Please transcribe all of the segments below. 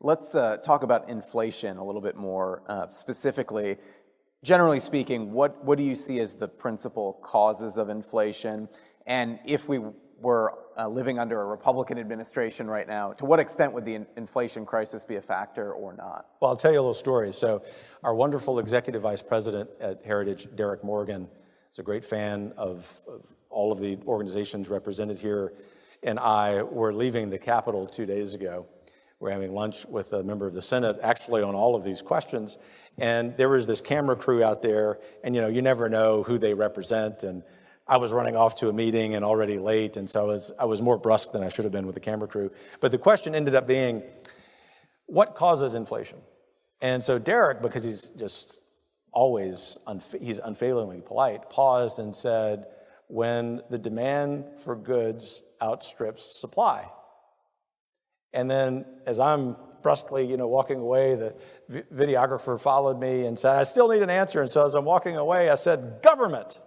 Let's talk about inflation a little bit more specifically. Generally speaking, what do you see as the principal causes of inflation? And if we were living under a Republican administration right now, to what extent would the inflation crisis be a factor or not? Well, I'll tell you a little story. So our wonderful executive vice president at Heritage, Derek Morgan, is a great fan of all of the organizations represented here, and I were leaving the Capitol 2 days ago. We're having lunch with a member of the Senate, actually on all of these questions, and there was this camera crew out there, and you never know who they represent, and I was running off to a meeting and already late, and so I was more brusque than I should have been with the camera crew. But the question ended up being, what causes inflation? And so Derek, because he's just always, he's unfailingly polite, paused and said, when the demand for goods outstrips supply. And then as I'm brusquely, walking away, the videographer followed me and said, I still need an answer. And so as I'm walking away, I said, government.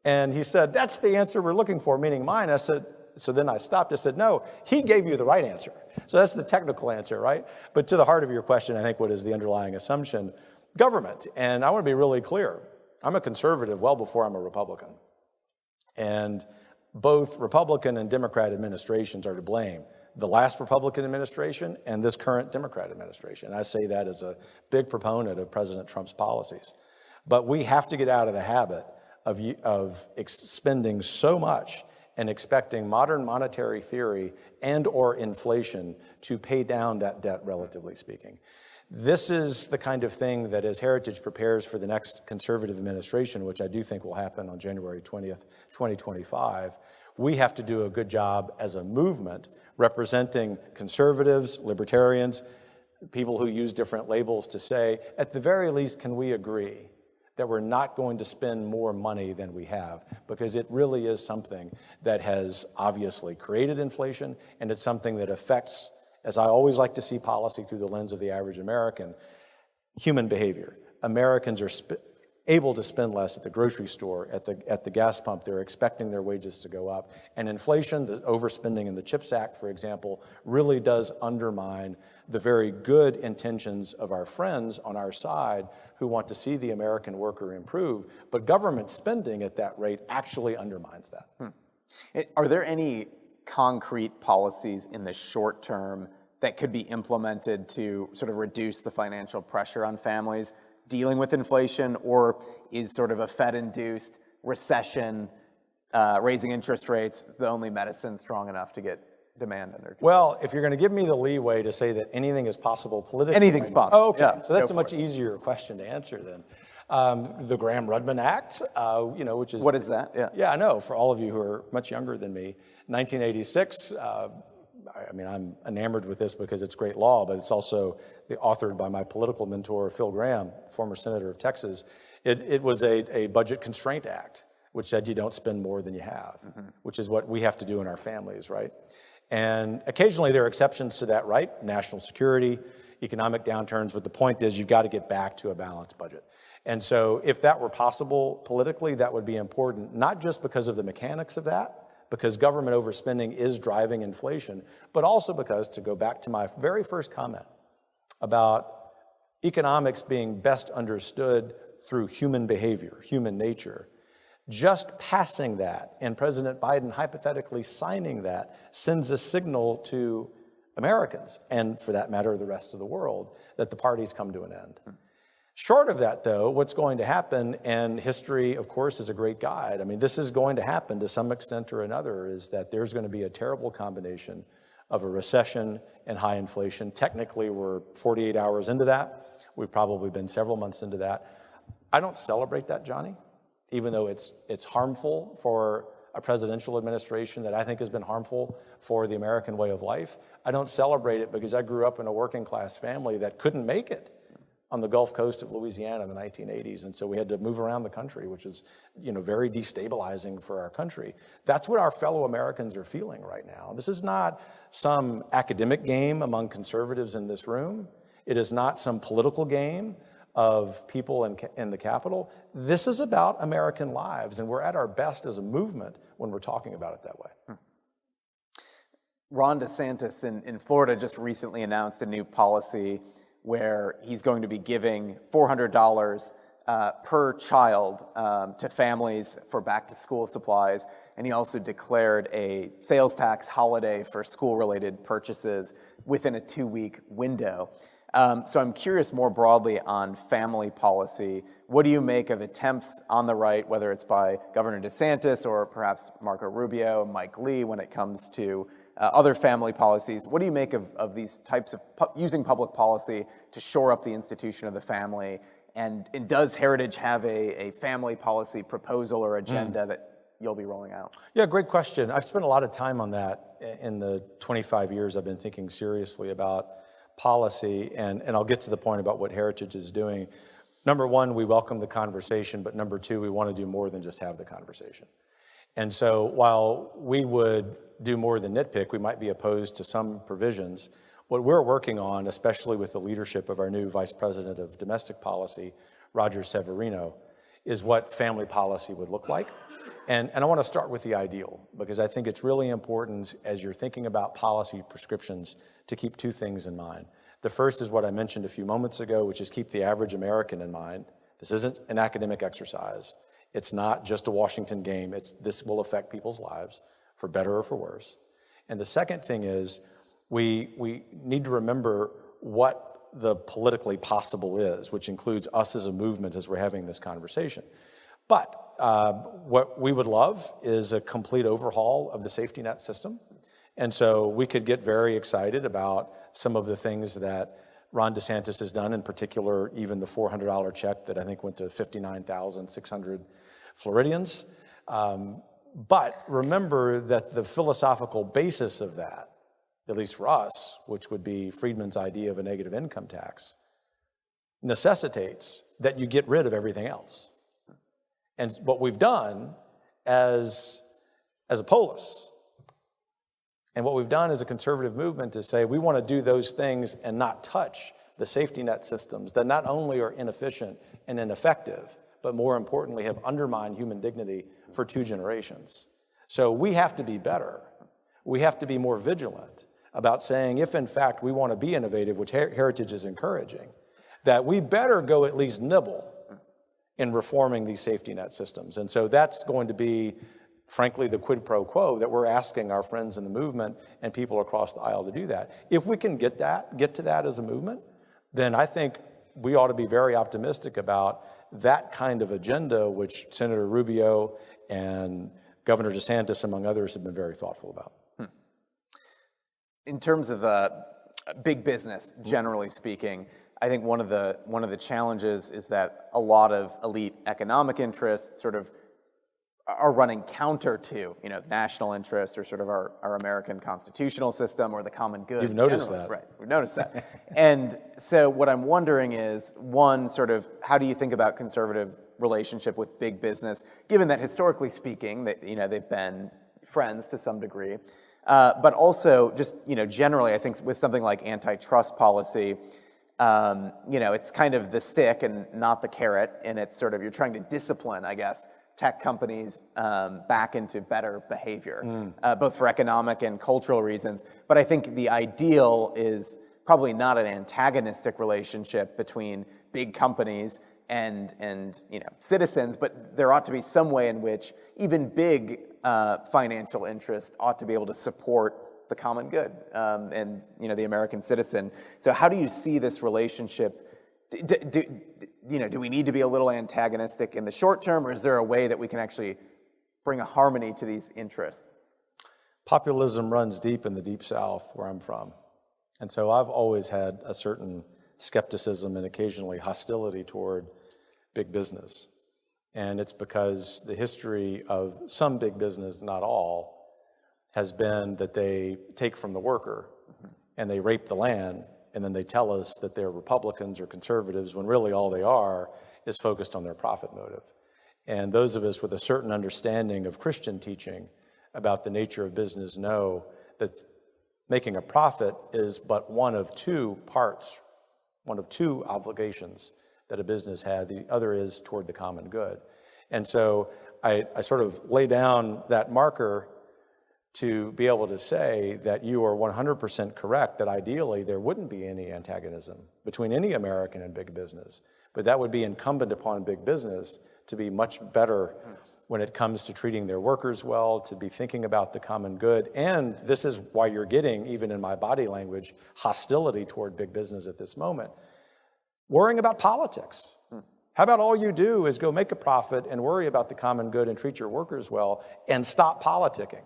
And he said, that's the answer we're looking for, meaning mine. I said, so then I stopped. I said, no, he gave you the right answer. So that's the technical answer, right? But to the heart of your question, I think what is the underlying assumption? Government. And I want to be really clear. I'm a conservative well before I'm a Republican. And both Republican and Democrat administrations are to blame. The last Republican administration and this current Democrat administration. I say that as a big proponent of President Trump's policies. But we have to get out of the habit of spending so much and expecting modern monetary theory and or inflation to pay down that debt, relatively speaking. This is the kind of thing that as Heritage prepares for the next conservative administration, which I do think will happen on January 20th, 2025, we have to do a good job as a movement representing conservatives, libertarians, people who use different labels to say, at the very least, can we agree that we're not going to spend more money than we have, because it really is something that has obviously created inflation, and it's something that affects, as I always like to see policy through the lens of the average American, human behavior. Americans are able to spend less at the grocery store, at the gas pump. They're expecting their wages to go up. And inflation, the overspending in the CHIPS Act, for example, really does undermine the very good intentions of our friends on our side who want to see the American worker improve. But government spending at that rate actually undermines that. Are there any concrete policies in the short term that could be implemented to sort of reduce the financial pressure on families dealing with inflation, or is sort of a Fed-induced recession, raising interest rates, the only medicine strong enough to get demand under control? Well, if you're going to give me the leeway to say that anything is possible politically. Anything's possible. Oh, okay. Yeah, so that's a much easier question to answer then. The Gramm-Rudman Act, which is... What is that? Yeah. Yeah, I know. For all of you who are much younger than me, 1986, I'm enamored with this because it's great law, but it's also authored by my political mentor, Phil Gramm, former senator of Texas. It was a budget constraint act, which said you don't spend more than you have, which is what we have to do in our families, right? And occasionally there are exceptions to that, right? National security, economic downturns, but the point is you've got to get back to a balanced budget. And so if that were possible politically, that would be important, not just because of the mechanics of that, because government overspending is driving inflation, but also because, to go back to my very first comment about economics being best understood through human behavior, human nature, just passing that and President Biden hypothetically signing that sends a signal to Americans, and for that matter, the rest of the world, that the party's come to an end. Short of that, though, what's going to happen, and history, of course, is a great guide. I mean, this is going to happen to some extent or another, is that there's going to be a terrible combination of a recession and high inflation. Technically, we're 48 hours into that. We've probably been several months into that. I don't celebrate that, Johnny, even though it's harmful for a presidential administration that I think has been harmful for the American way of life. I don't celebrate it because I grew up in a working class family that couldn't make it on the Gulf Coast of Louisiana in the 1980s. And so we had to move around the country, which is, very destabilizing for our country. That's what our fellow Americans are feeling right now. This is not some academic game among conservatives in this room. It is not some political game of people in the Capitol. This is about American lives, and we're at our best as a movement when we're talking about it that way. Ron DeSantis in Florida just recently announced a new policy where he's going to be giving $400 per child to families for back-to-school supplies, and he also declared a sales tax holiday for school-related purchases within a 2-week window. So I'm curious more broadly on family policy. What do you make of attempts on the right, whether it's by Governor DeSantis or perhaps Marco Rubio, Mike Lee, when it comes to other family policies? What do you make of these types of using public policy to shore up the institution of the family? And does Heritage have a family policy proposal or agenda that you'll be rolling out? Yeah, great question. I've spent a lot of time on that in the 25 years I've been thinking seriously about policy, and I'll get to the point about what Heritage is doing. Number one, we welcome the conversation, but number two, we want to do more than just have the conversation. And so while we would do more than nitpick, we might be opposed to some provisions. What we're working on, especially with the leadership of our new Vice President of Domestic Policy, Roger Severino, is what family policy would look like. And I want to start with the ideal, because I think it's really important as you're thinking about policy prescriptions to keep two things in mind. The first is what I mentioned a few moments ago, which is keep the average American in mind. This isn't an academic exercise. It's not just a Washington game. This will affect people's lives, for better or for worse. And the second thing is we need to remember what the politically possible is, which includes us as a movement as we're having this conversation. But what we would love is a complete overhaul of the safety net system. And so we could get very excited about some of the things that Ron DeSantis has done, in particular, even the $400 check that I think went to 59,600 Floridians. But remember that the philosophical basis of that, at least for us, which would be Friedman's idea of a negative income tax, necessitates that you get rid of everything else. And what we've done as a polis, and what we've done as a conservative movement is say we want to do those things and not touch the safety net systems that not only are inefficient and ineffective, but more importantly have undermined human dignity for 2 generations. So we have to be better. We have to be more vigilant about saying if in fact we want to be innovative, which Heritage is encouraging, that we better go at least nibble in reforming these safety net systems. And so that's going to be, frankly, the quid pro quo that we're asking our friends in the movement and people across the aisle to do that. If we can get to that as a movement, then I think we ought to be very optimistic about that kind of agenda, which Senator Rubio and Governor DeSantis, among others, have been very thoughtful about. In terms of big business, generally speaking, I think one of the challenges is that a lot of elite economic interests sort of are running counter to, national interests or sort of our American constitutional system or the common good. You've noticed generally. that. Right, we've noticed that. And so what I'm wondering is, one, sort of, how do you think about conservative relationship with big business, given that historically speaking, that they've been friends to some degree, but also just, generally, I think with something like antitrust policy, it's kind of the stick and not the carrot, and it's sort of, you're trying to discipline, I guess, tech companies back into better behavior, both for economic and cultural reasons. But I think the ideal is probably not an antagonistic relationship between big companies and citizens, but there ought to be some way in which even big financial interests ought to be able to support the common good and the American citizen. So how do you see this relationship? Do we need to be a little antagonistic in the short term, or is there a way that we can actually bring a harmony to these interests? Populism runs deep in the Deep South, where I'm from. And so I've always had a certain skepticism and occasionally hostility toward big business. And it's because the history of some big business, not all, has been that they take from the worker and they rape the land, and then they tell us that they're Republicans or conservatives when really all they are is focused on their profit motive. And those of us with a certain understanding of Christian teaching about the nature of business know that making a profit is but one of 2 parts, one of 2 obligations that a business had. The other is toward the common good. And so I sort of lay down that marker to be able to say that you are 100% correct, that ideally there wouldn't be any antagonism between any American and big business. But that would be incumbent upon big business to be much better when it comes to treating their workers well, to be thinking about the common good. And this is why you're getting, even in my body language, hostility toward big business at this moment. Worrying about politics. How about all you do is go make a profit and worry about the common good and treat your workers well and stop politicking?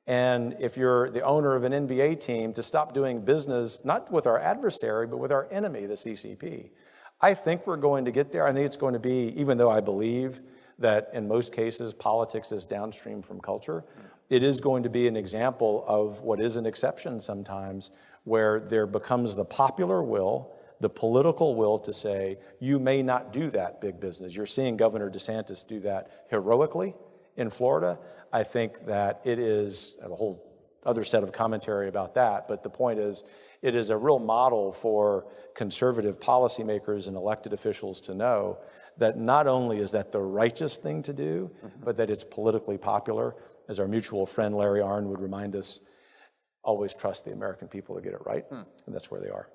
And if you're the owner of an NBA team, to stop doing business, not with our adversary, but with our enemy, the CCP. I think we're going to get there. I think it's going to be, even though I believe that in most cases politics is downstream from culture, it is going to be an example of what is an exception sometimes, where there becomes the popular will, the political will to say, you may not do that, big business. You're seeing Governor DeSantis do that heroically in Florida. I think that it is a whole other set of commentary about that, but the point is, it is a real model for conservative policymakers and elected officials to know that not only is that the righteous thing to do, but that it's politically popular. As our mutual friend Larry Arnn would remind us, always trust the American people to get it right, and that's where they are.